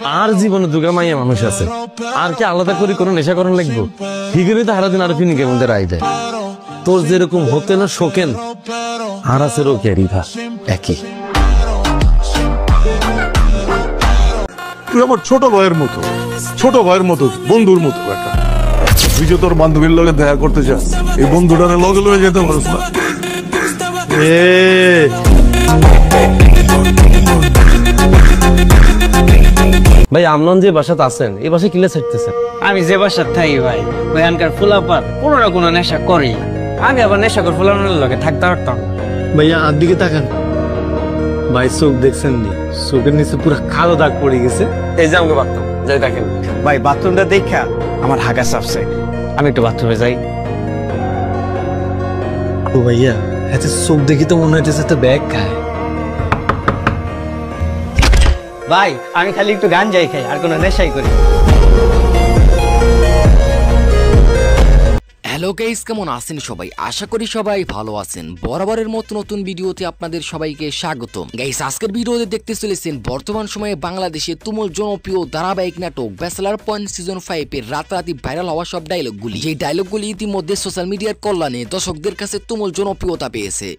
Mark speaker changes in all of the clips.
Speaker 1: আর জীবনে দুগা মাইয়া মানুষ আছে, আর কি আলাদা করে কোনো নেশা করণ লাগবো? ঠিকই তো হারাদিন আর ফিনিকের মধ্যে রাই দেয়। তোর যেরকম হতে না শোকেন, আর আছে রোকে রিভা একই।
Speaker 2: তুই আমার ছোট ভাইয়ের মতো বন্ধুর মতো একটা। তুই যে তোর বান্ধবীর লগে দেখা করতে চাস, এই বন্ধুটারে লগে লগে যেতে পারছ না।
Speaker 1: ভাই আমলন যে বাসাতে আছেন, এই বাসায় কিলে ছাড়তেছেন?
Speaker 3: আমি যে বাসার থাকি ভাই, ওইখানকার ফুলাপার কোনো না কোনো নেশা করি। আমি আবার নেশাকর ফুলানোর লগে থাকতে পারতাম।
Speaker 1: ভাইয়া আর দিকে তাকান ভাই, চোখ দেখছেন নি? চোখের নিচে পুরো কালো দাগ পড়ে গেছে। এই যে আমাকে বাথরুম যাই দেখেন
Speaker 3: ভাই, বাথরুমটা দেখা আমার হাগা চাপছে, আমি একটু বাথরুমে যাই।
Speaker 1: ও ভাইয়া, এত চোখ দেখি তো মনে হইতেছে একটা ব্যাগ খায়।
Speaker 3: ভাই আমি খালি একটু গাঞ্জাই খাই, আর কোনো নেশাই করি।
Speaker 4: হ্যালো গাইস, কেমন আছেন সবাই? আশা করি সবাই ভালো আছেন। বরাবরের মতো নতুন ভিডিওতে আপনাদের সবাইকে স্বাগতম। গাইস, আজকের ভিডিওতে দেখতে চলেছেন বর্তমান সময়ে বাংলাদেশে তুমুল জনপ্রিয় ধারাবাহিক নাটক ব্যাচেলর পয়েন্ট সিজন 5 এর রাতারাতি ভাইরাল হওয়া সব ডায়লগগুলি। যে ডায়লগগুলি ইতিমধ্যে সোশ্যাল মিডিয়ার কল্যাণে দর্শকদের কাছে তুমুল জনপ্রিয়তা পেয়েছে।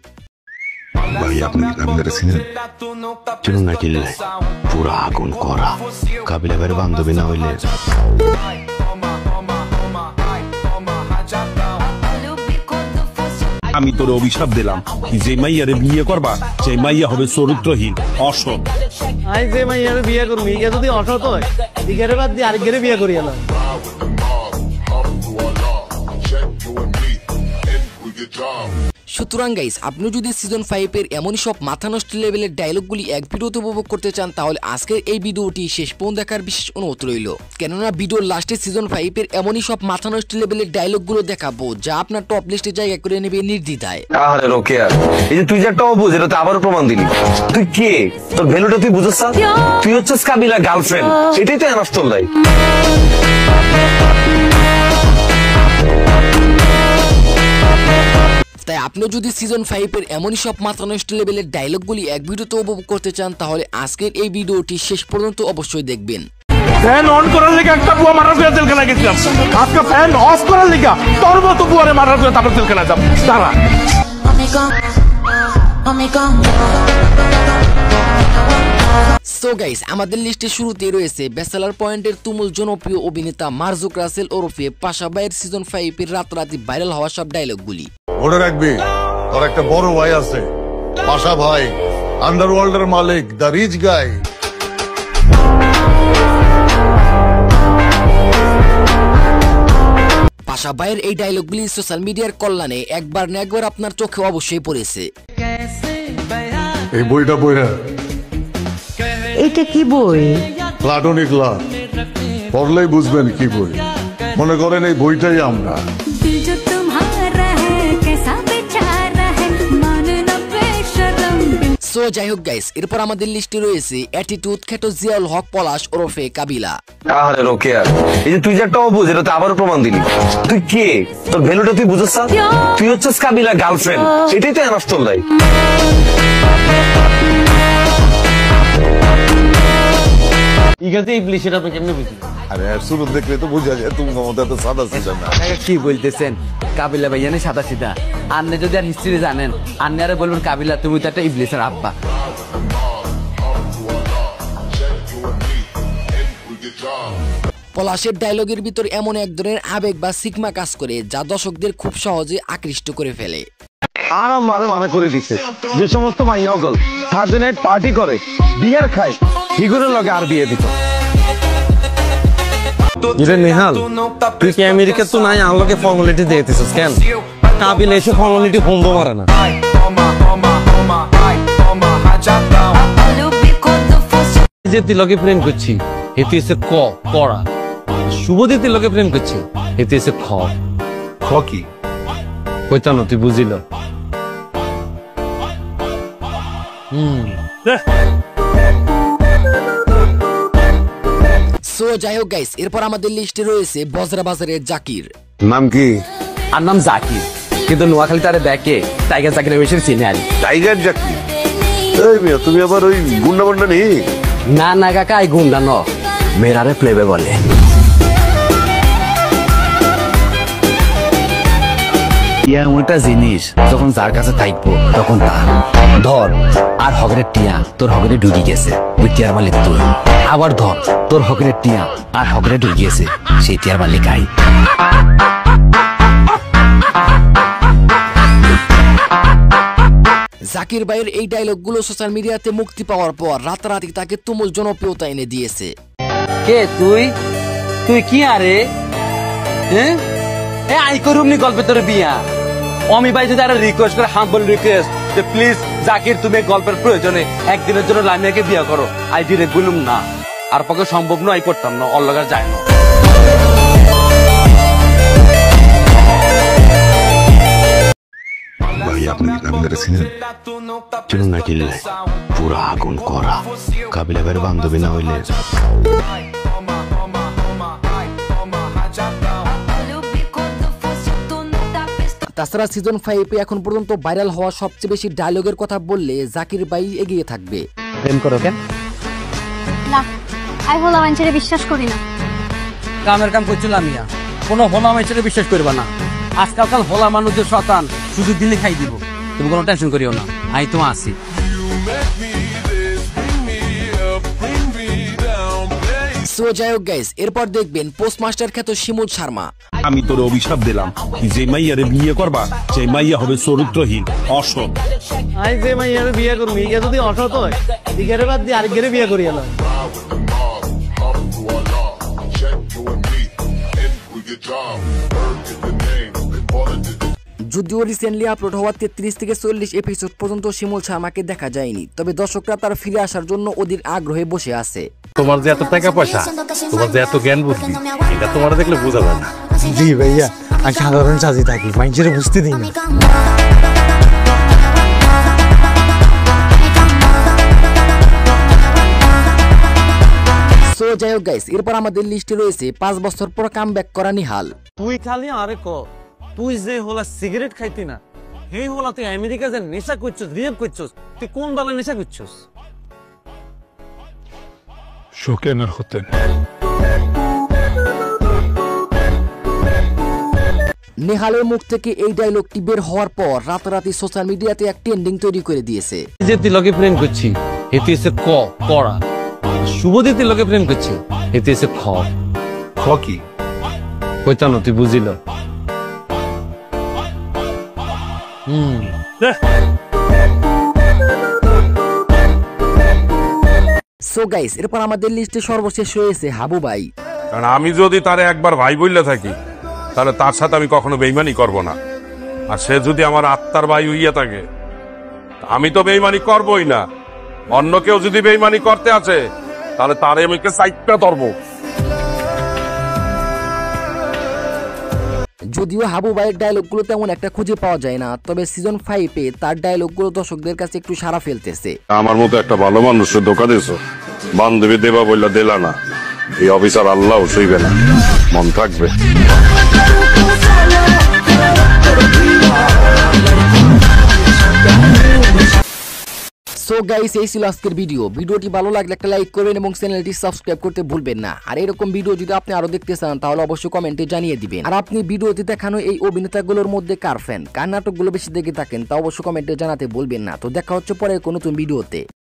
Speaker 5: ভাই আপনি কি কাবিলারে চিনেন? চিনুন না কিনলে পুরা আগুন করা কাবিলা ভাইয়ের বান্ধবী না হইলে
Speaker 6: আমি তোর অভিশাপ দিলাম, যে মাইয়ারে বিয়ে করবা সেই মাইয়া হবে চরিত্রহীন, অসৎ।
Speaker 1: আই যে মাইয়ারে বিয়ে করবি, ইয়া যদি অসৎ হয়, দিঘারে বাদ দিয়ে আরেকগেরে বিয়ে করি এলাম।
Speaker 4: সুতরাং গাইস, আপনি যদি সিজন 5 এর এমনই সব মাথা নষ্ট লেভেলের ডায়লগগুলি এক ভিডিওতে উপভোগ করতে চান, তাহলে আজকের এই ভিডিওটি শেষ পর্যন্ত দেখার বিশেষ অনুরোধ রইল। কেননা ভিডিওর লাস্টে সিজন 5 এর এমনই সব মাথা নষ্ট লেভেলের ডায়লগগুলো দেখাবো যা আপনার টপ লিস্টে জায়গা করে নেবে নির্দ্বিধায়।
Speaker 1: আরে রোকেয়া, এই যে তুই যে একটা অবুঝ, এটা তো আবারও প্রমাণ দিলি। তুই কে? তোর ভ্যালুটা তুই বুঝছ না? তুই হচ্ছিস কাবিলা গার্লফ্রেন্ড, এটাই তো এনাফ তোর লাইফ।
Speaker 4: তাই আপনি যদি সিজন 5 এর এমনই সব মাথা নষ্ট লেভেলের ডায়লগগুলি এক ভিডিওতে উপভোগ করতে চান, তাহলে আজকের এই ভিডিওটি শেষ পর্যন্ত অবশ্যই দেখবেন।
Speaker 6: ফ্যান অন করার লেগে একটা বুয়া মারার করে জেলখানা গেছিলাম, আজকে ফ্যান অফ করার লেগে তোর মতো বুয়ারে মারার করে তারপর জেলখানা যাব। দাঁড়া।
Speaker 4: সো গাইস, আমাদের লিস্টে শুরুতে রয়েছে ব্যাচেলর পয়েন্টের তুমুল জনপ্রিয় অভিনেতা মারজুক রাসেল ওরফে পাশা ভাইয়ের সিজন 5 এর রাতারাতি ভাইরাল হওয়া সব ডায়লগগুলি।
Speaker 2: মনে রাখবি, তোর একটা বড় ভাই আছে, পাশা ভাই, আন্ডারওয়ার্ল্ডের মালিক, দ্য রিচ গাই।
Speaker 4: পাশা ভাইয়ের এই ডায়লগগুলি সোশ্যাল মিডিয়ার কল্যাণে একবার না একবার আপনার চোখে অবশ্যই পড়েছে।
Speaker 2: এই বইটা বইরা
Speaker 7: এটা কি বই?
Speaker 2: প্লাটোনিক লাভ, পড়লেই বুঝবেন কি বই। মনে করেন এই বইটাই আমরা।
Speaker 4: সো যাই হোক গাইস, এরপর আমাদের লিস্টে রয়েছে অ্যাটিটিউড খ্যাত জিয়াউল হক পলাশ ওরফে কাবিলা।
Speaker 1: আরে রোকেয়া, এই যে তুই যে একটা অবুঝ, এটা তো আবারও প্রমাণ দিলি। তুই কে? তোর ভ্যালুটা তুই বুঝছ না? তুই হচ্ছিস কাবিলা গার্লফ্রেন্ড, এটাই তো এনাফ তোর লাইফ। ইগাতে ইবলিশ, এটা আপনি কেমনে বুঝলেন?
Speaker 2: আরে শুরু দেখলে তো বোঝা যায় তুমি মমতা তো সাদা সিধা না।
Speaker 8: কি বলতেছেন? কাবিলা ভাইয়া নেই সাদা সিধা। আন্নে যদি আর হিস্ট্রি জানেন, আন্নে আরে বলবেন কাবিলা তুমি তো একটা ইবলিসের আব্বা।
Speaker 4: পলাশের ডায়লগের ভিতর এমন এক ধরনের আবেগ বা সিগমা কাজ করে যা দর্শকদের খুব সহজে আকৃষ্ট করে ফেলে।
Speaker 1: আর আমারে মানা করে দিছে, যে সমস্ত মাইয়া গল থার্সডে নাইট পার্টি করে, বিয়ার খায়, হিগুরের লগে আর বিয়ে দিত। নেহাল, তুই কি আমেরিকা তো নাই আলোকে ফর্মালিটি দিতেছিস কেন? কাবিল এসে ফর্মালিটি বন্ধ মারে না। যে তিলকে প্রেম করছি, এতে এসে করা। শুভদী তিলকে প্রেম করছি, এতে এসে খ কি কইতাম না, তুই বুঝিল?
Speaker 4: সো যাই হোক গাইস, এরপর আমাদের লিস্টে রয়েছে বজরা বাজারের জাকির।
Speaker 5: নাম কি?
Speaker 8: আর নাম জাকির, কিন্তু নোয়াখালী তারে দেখে টাইগার জাকির বেশি চিনে আনি।
Speaker 5: টাইগার জাকি? এই মিয়া, তুমি আবার ওই গুন্ডা বন্ডা নেই?
Speaker 8: না না কাকা, এই গুন্ডা ন, মেয়েরারে প্লেবে বলে। টিয়া এমন একটা জিনিস, যখন যার কাছে থাকবো তখন তা ধর। আর হগরের টিয়া তোর হগরে ঢুকি গেছে, ওই টিয়ার মালিক তুই। আবার ধর, তোর হগরের টিয়া আর হগরে ঢুকি গেছে, সেই টিয়ার মালিক আই।
Speaker 4: জাকির ভাইয়ের এই ডায়লগগুলো সোশ্যাল মিডিয়াতে মুক্তি পাওয়ার পর রাতারাতি তাকে তুমুল জনপ্রিয়তা এনে দিয়েছে।
Speaker 8: কে তুই? তুই কি আরে? হ্যাঁ, এ আই করুমনি গল্পে তোর বিয়া। অমি ভাই যদি আরে রিকোয়েস্ট করে, হাম্বল রিকোয়েস্ট যে প্লিজ জাকির তুমি গল্পের প্রয়োজনে একদিনের জন্য লামিয়াকে বিয়া করো, আই ডিরেক্ট বলুম না। আর পক্ষে সম্ভব নয়, আই করতাম না, অল্লগার যায় না।
Speaker 5: ভাই আপনি কি কাবিলারে চিনেন? চিনুন না কিনলে পুরা আগুন করা। কাবিলা ভাইয়ের বান্ধবী না হইলে
Speaker 4: তাছাড়া সিজন 5 এখন পর্যন্ত ভাইরাল হওয়া সবচেয়ে বেশি ডায়লগের কথা বললে জাকির ভাই এগিয়ে থাকবে।
Speaker 8: প্রেম করো কেন?
Speaker 9: না, আই হলো মানুষের বিশ্বাস করি না।
Speaker 8: কামের কাম করছিল লামিয়া, কোনো হোলা মানুষের বিশ্বাস করবা না। আজকালকাল হোলা মানুষদের শতান সুযোগ দিলে খাই দিব। তুমি কোনো টেনশন করিও না, আমি তো আছি।
Speaker 4: সো যাই হোক গাইস, এরপর দেখবেন পোস্টমাস্টার খ্যাত শিমুল শর্মা।
Speaker 6: আমি তোর অভিশাপ দিলাম, যে মাইয়ারে বিয়ে করবা সেই মাইয়া হবে চরিত্রহীন, অসৎ।
Speaker 3: আই যে মাইয়ারে বিয়ে করবি, ইয়া যদি অসৎ হয়, দিগেরে বাদ দিয়ে আরেকগেরে বিয়ে করিয়া লয়।
Speaker 4: যদিও রিসেন্টলি আপলোড হওয়া 33 থেকে 40 এপিসোড পর্যন্ত শিমুল শর্মাকে দেখা যায়নি, তবে দর্শকরা তার ফিরে আসার জন্য ওদের আগ্রহে বসে আছে।
Speaker 6: তোমার যে এত টাকা পয়সা, তোমার যে এত জ্ঞান বুদ্ধি, এটা তোমার দেখলে বোঝা যায় না।
Speaker 3: জি ভাইয়া, আমি সাধারণ সাজি থাকি, মানুষের বুঝতে দিই না।
Speaker 4: সো যাই হোক গাইস, এরপর আমাদের লিস্টে রয়েছে 5 বছর পর কামব্যাক করা নিহাল।
Speaker 3: তুই খালি আরে ক, তুই যে হলা সিগারেট খাইতি না, এই হলা তুই আমেরিকা যে নেশা করছস, রিয়েপ করছস, তুই কোন দলে নেশা করছস?
Speaker 2: শোকেনের হতেন
Speaker 4: নেহালের মুখ থেকে এই ডায়লগটি বের হওয়ার পর রাতারাতি সোশ্যাল মিডিয়াতে এক ট্রেন্ডিং তৈরি করে দিয়েছে।
Speaker 1: যে তিলকে প্রেম করছি এতে এসে ক করা, শুভদী তিলকে প্রেম করছি এতে এসে খ
Speaker 2: খ কি?
Speaker 1: কইতানো তুই বুঝিল।
Speaker 4: সো গাইস, এরপর আমাদের লিস্টে সর্বশেষ রয়েছে হাবু ভাই।
Speaker 6: কারণ আমি যদি তারে একবার ভাই বললে থাকি, তাহলে তার সাথে আমি কখনো বেইমানি করব না। আর সে যদি আমার আত্মার ভাই হইয়া থাকে, আমি তো বেইমানি করবই না। অন্য কেউ যদি বেইমানি করতে আছে, তাহলে তারে আমি সাইডটা ধরবো।
Speaker 4: যদিও হাবু ভাইয়ের ডায়লগগুলো তেমন একটা খুঁজে পাওয়া যায় না, তবে সিজন 5-এ তার ডায়লগগুলো দর্শকদের কাছে একটু সাড়া ফেলতেছে।
Speaker 6: আমার মতো একটা ভালো মানুষের ধোকা দিয়েছো, বান্ধবী দেবা বললা দিলা না। এই অফিসার আল্লাহ সইবে না, মন থাকবে।
Speaker 4: সো গাইস, এই ছিল আজকের ভিডিওটি ভালো লাগলে একটা লাইক করবেন এবং চ্যানেলটি সাবস্ক্রাইব করতে ভুলবেন না। আর এরকম ভিডিও যদি আপনি আরো দেখতে চান তাহলে অবশ্যই কমেন্টে জানিয়ে দিবেন। আর আপনি ভিডিওতে দেখানো এই অভিনেতাগুলোর মধ্যে কার ফ্যান, কার নাটকগুলো বেশি দেখে থাকেন তা অবশ্যই কমেন্টে জানাতে ভুলবেন না। তো দেখা হচ্ছে পরে কোনো নতুন ভিডিওতে।